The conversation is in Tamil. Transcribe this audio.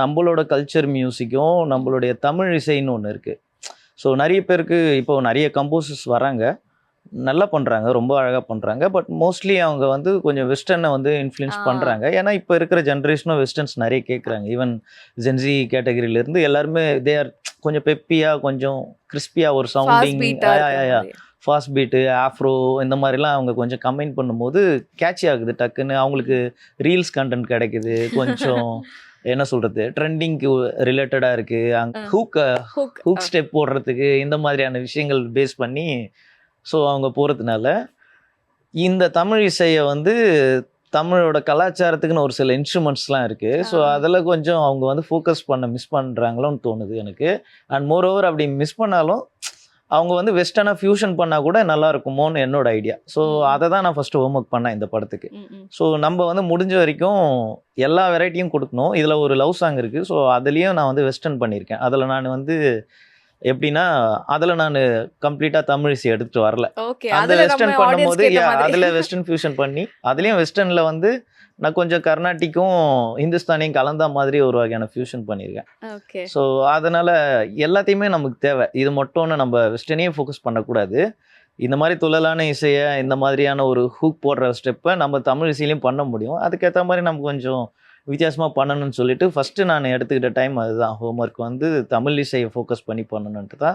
நம்மளோட கல்ச்சர் மியூசிக்கும் நம்மளுடைய தமிழ் இசைன்னு ஒன்று இருக்குது. ஸோ நிறைய பேருக்கு இப்போ நிறைய கம்போசர்ஸ் வராங்க, நல்லா பண்ணுறாங்க, ரொம்ப அழகாக பண்ணுறாங்க. பட் மோஸ்ட்லி அவங்க வந்து கொஞ்சம் வெஸ்டர்னை வந்து இன்ஃப்ளூயன்ஸ் பண்ணுறாங்க. ஏன்னா இப்போ இருக்கிற ஜென்ரேஷனும் வெஸ்டர்ன்ஸ் நிறைய கேட்குறாங்க. ஈவன் ஜென்சி கேட்டகரியிலேருந்து எல்லாருமே தே ஆர் கொஞ்சம் பெப்பியாக, கொஞ்சம் கிறிஸ்பியாக ஒரு சவுண்டிங், ஃபாஸ்ட் பீட்டு, ஆஃப்ரோ இந்த மாதிரிலாம் அவங்க கொஞ்சம் கம்பைன் பண்ணும்போது கேட்சி ஆகுது டக்குன்னு. அவங்களுக்கு ரீல்ஸ் கண்டென்ட் கிடைக்குது, கொஞ்சம் என்ன சொல்கிறது, ட்ரெண்டிங்க்கு ரிலேட்டடாக இருக்குது. அங்கே ஹூக் ஸ்டெப் போடுறதுக்கு இந்த மாதிரியான விஷயங்கள் பேஸ் பண்ணி ஸோ அவங்க போகிறதுனால இந்த தமிழ் இசையை வந்து தமிழோட கலாச்சாரத்துக்குன்னு ஒரு சில இன்ஸ்ட்ருமெண்ட்ஸ்லாம் இருக்குது. ஸோ அதில் கொஞ்சம் அவங்க வந்து ஃபோக்கஸ் மிஸ் பண்ணுறாங்களோன்னு தோணுது எனக்கு. அண்ட் மோர் ஓவர் அப்படி மிஸ் பண்ணாலும் அவங்க வந்து வெஸ்டர்னாக ஃபியூஷன் பண்ணால் கூட நல்லா இருக்குமோன்னு என்னோட ஐடியா. ஸோ அதை தான் நான் ஃபஸ்ட்டு ஹோம் ஒர்க் பண்ணேன் இந்த படத்துக்கு. ஸோ நம்ம வந்து முடிஞ்ச வரைக்கும் எல்லா வெரைட்டியும் கொடுக்கணும். இதில் ஒரு லவ் சாங் இருக்குது. ஸோ அதுலேயும் நான் வந்து வெஸ்டர்ன் பண்ணியிருக்கேன். அதில் நான் வந்து எப்படின்னா, அதில் நான் கம்ப்ளீட்டாக தமிழ் இசை எடுத்துகிட்டு வரல. அந்த வெஸ்டர்ன் பண்ணும்போது அதில் வெஸ்டர்ன் ஃபியூஷன் பண்ணி அதுலேயும் வெஸ்டர்னில் வந்து நான் கொஞ்சம் கர்நாட்டிக்கும் இந்துஸ்தானியும் கலந்த மாதிரி ஒரு வகையான ஃபியூஷன் பண்ணியிருக்கேன். ஸோ அதனால் எல்லாத்தையுமே நமக்கு தேவை. இது மட்டும்னு நம்ம வெஸ்டர்னையும் ஃபோக்கஸ் பண்ணக்கூடாது. இந்த மாதிரி துள்ளலான இசையை, இந்த மாதிரியான ஒரு ஹூக் போடுற ஸ்டெப்பை நம்ம தமிழ் இசையிலையும் பண்ண முடியும். அதுக்கேற்ற மாதிரி நம்ம கொஞ்சம் வித்தியாசமாக பண்ணணும்னு சொல்லிட்டு ஃபஸ்ட்டு நான் எடுத்துக்கிட்ட டைம் அதுதான். ஹோம்ஒர்க் வந்து தமிழ் இசையை ஃபோக்கஸ் பண்ணி பண்ணணுன்ட்டு தான்